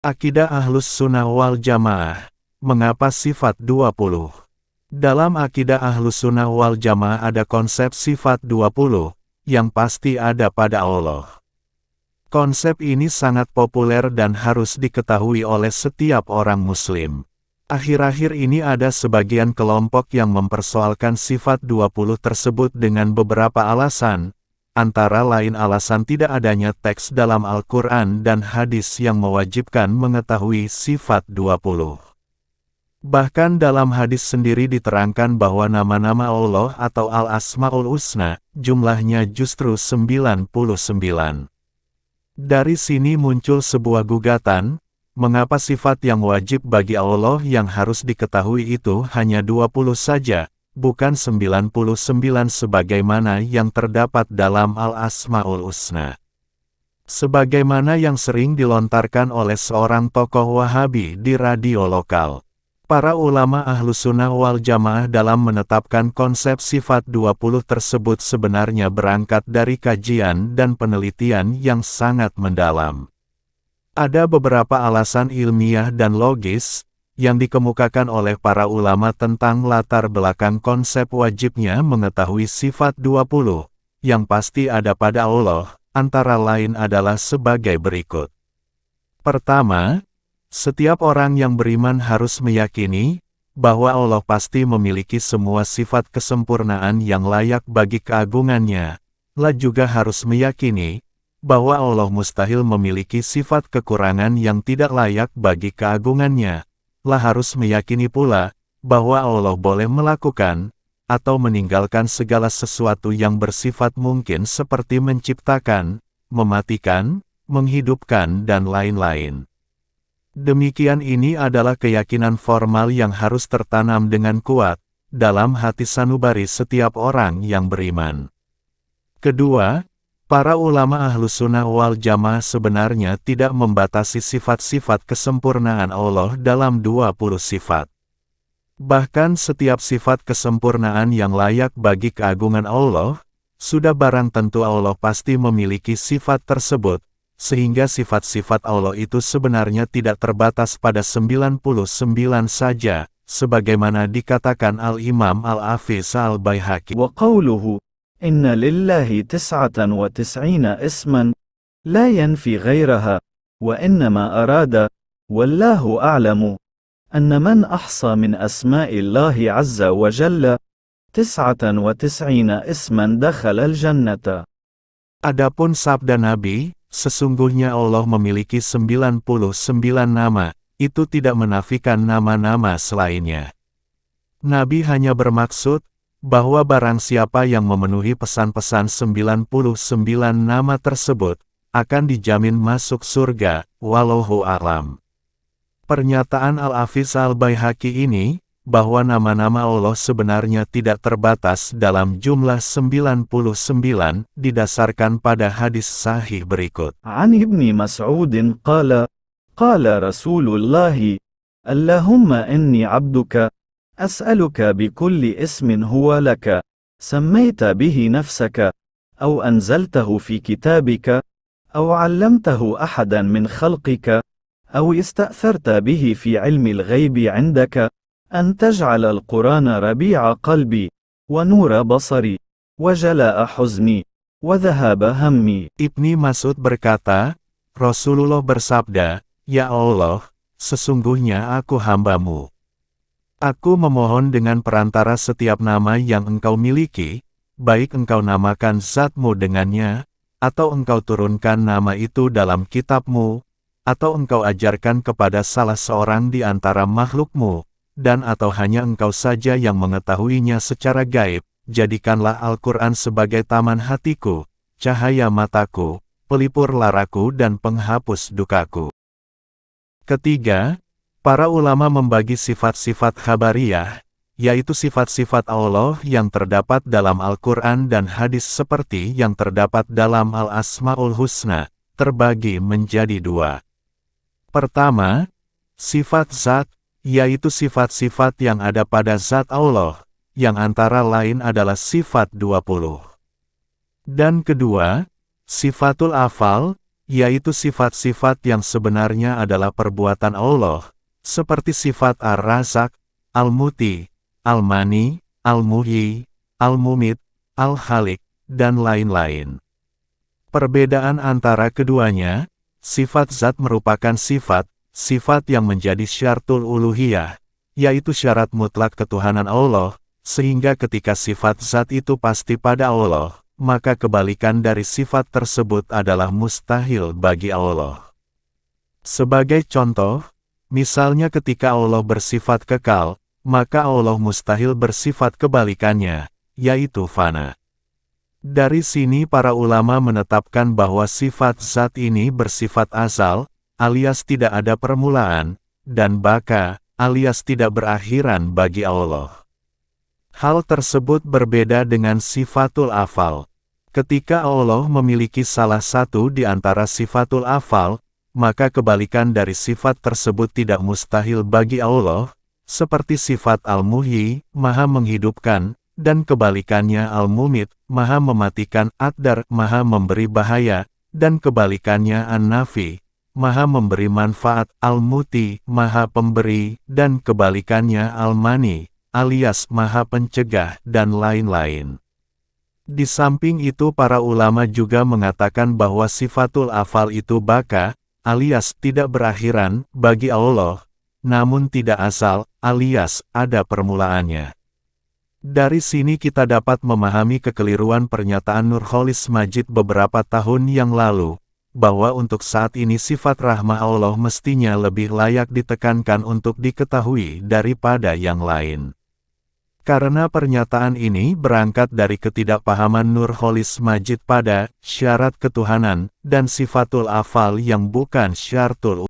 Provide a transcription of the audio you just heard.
Akidah Ahlus Sunnah wal Jamaah. Mengapa sifat 20? Dalam akidah Ahlus Sunnah wal Jamaah ada konsep sifat 20, yang pasti ada pada Allah. Konsep ini sangat populer dan harus diketahui oleh setiap orang Muslim. Akhir-akhir ini ada sebagian kelompok yang mempersoalkan sifat 20 tersebut dengan beberapa alasan, antara lain alasan tidak adanya teks dalam Al-Quran dan hadis yang mewajibkan mengetahui sifat 20. Bahkan dalam hadis sendiri diterangkan bahwa nama-nama Allah atau Al-Asma'ul Husna, jumlahnya justru 99. Dari sini muncul sebuah gugatan, mengapa sifat yang wajib bagi Allah yang harus diketahui itu hanya 20 saja, bukan 99 sebagaimana yang terdapat dalam Al-Asma'ul Husna. Sebagaimana yang sering dilontarkan oleh seorang tokoh Wahabi di radio lokal. Para ulama Ahlus Sunnah wal Jamaah dalam menetapkan konsep sifat 20 tersebut sebenarnya berangkat dari kajian dan penelitian yang sangat mendalam. Ada beberapa alasan ilmiah dan logis yang dikemukakan oleh para ulama tentang latar belakang konsep wajibnya mengetahui sifat 20, yang pasti ada pada Allah, antara lain adalah sebagai berikut. Pertama, setiap orang yang beriman harus meyakini bahwa Allah pasti memiliki semua sifat kesempurnaan yang layak bagi keagungannya. La juga harus meyakini bahwa Allah mustahil memiliki sifat kekurangan yang tidak layak bagi keagungannya. La harus meyakini pula bahwa Allah boleh melakukan atau meninggalkan segala sesuatu yang bersifat mungkin seperti menciptakan, mematikan, menghidupkan dan lain-lain. Demikian ini adalah keyakinan formal yang harus tertanam dengan kuat dalam hati sanubari setiap orang yang beriman. Kedua, para ulama Ahlus Sunnah wal Jamaah sebenarnya tidak membatasi sifat-sifat kesempurnaan Allah dalam 20 sifat. Bahkan setiap sifat kesempurnaan yang layak bagi keagungan Allah, sudah barang tentu Allah pasti memiliki sifat tersebut, sehingga sifat-sifat Allah itu sebenarnya tidak terbatas pada 99 saja, sebagaimana dikatakan Al-Imam Al-Hafiz Al-Baihaqi. Wa qawluhu, inna lillahi 99 isman, la yanfi ghairaha, wa innama arada, wallahu a'lamu, anna man ahsa min asma'illahi azza wa jalla, 99 isman dakhala al-jannata. Adapun sabda Nabi, sesungguhnya Allah memiliki 99 nama, itu tidak menafikan nama-nama selainnya. Nabi hanya bermaksud, bahwa barang siapa yang memenuhi pesan-pesan 99 nama tersebut, akan dijamin masuk surga, wallahu a'lam. Pernyataan Al-Hafiz Al-Baihaqi ini, bahwa nama-nama Allah sebenarnya tidak terbatas dalam jumlah 99, didasarkan pada hadis sahih berikut. An Ibni Mas'udin qala Rasulullahi, Allahumma inni abduka, as'aluka bikulli ismin huwa laka, sammayta bihi nafsaka, aw anzaltahu fi kitabika, aw 'allamtahu ahadan min khalqika, aw ista'tharta bihi fi 'ilmi al-ghaybi 'indaka, أن تجعل القرآن ربيع قلبي ونور بصري وجلاء حزني وذهاب همي. Ibni Mas'ud berkata, Rasulullah bersabda, Ya Allah, sesungguhnya aku hambamu. Aku memohon dengan perantara setiap nama yang engkau miliki, baik engkau namakan zatmu dengannya, atau engkau turunkan nama itu dalam kitabmu, atau engkau ajarkan kepada salah seorang di antara makhlukmu, dan atau hanya engkau saja yang mengetahuinya secara gaib, jadikanlah Al-Quran sebagai taman hatiku, cahaya mataku, pelipur laraku dan penghapus dukaku. Ketiga, para ulama membagi sifat-sifat khabariyah, yaitu sifat-sifat Allah yang terdapat dalam Al-Quran dan hadis seperti yang terdapat dalam Al-Asma'ul Husna, terbagi menjadi dua. Pertama, sifat zat, yaitu sifat-sifat yang ada pada zat Allah, yang antara lain adalah sifat 20. Dan kedua, sifatul afal, yaitu sifat-sifat yang sebenarnya adalah perbuatan Allah, seperti sifat Ar-Razak, Al-Muti, Al-Mani, Al-Muhyi, Al-Mumit, Al-Khalik, dan lain-lain. Perbedaan antara keduanya, sifat zat merupakan sifat yang menjadi syartul uluhiyah, yaitu syarat mutlak ketuhanan Allah, sehingga ketika sifat zat itu pasti pada Allah, maka kebalikan dari sifat tersebut adalah mustahil bagi Allah. Sebagai contoh, misalnya ketika Allah bersifat kekal, maka Allah mustahil bersifat kebalikannya, yaitu fana. Dari sini para ulama menetapkan bahwa sifat zat ini bersifat azal, alias tidak ada permulaan, dan baka, alias tidak berakhiran bagi Allah. Hal tersebut berbeda dengan sifatul afal. Ketika Allah memiliki salah satu di antara sifatul afal, maka kebalikan dari sifat tersebut tidak mustahil bagi Allah, seperti sifat Al-Muhyi, Maha menghidupkan, dan kebalikannya Al-Mumit, Maha mematikan, Ad-Dar, Maha memberi bahaya, dan kebalikannya An-Nafi, Maha memberi manfaat, Al-Muti, Maha pemberi, dan kebalikannya Al-Mani, alias Maha pencegah, dan lain-lain. Di samping itu para ulama juga mengatakan bahwa sifatul afal itu baka, alias tidak berakhiran, bagi Allah, namun tidak asal, alias ada permulaannya. Dari sini kita dapat memahami kekeliruan pernyataan Nurcholish Madjid beberapa tahun yang lalu, bahwa untuk saat ini sifat rahmah Allah mestinya lebih layak ditekankan untuk diketahui daripada yang lain. Karena pernyataan ini berangkat dari ketidakpahaman Nurcholish Madjid pada syarat ketuhanan dan sifatul afal yang bukan syartul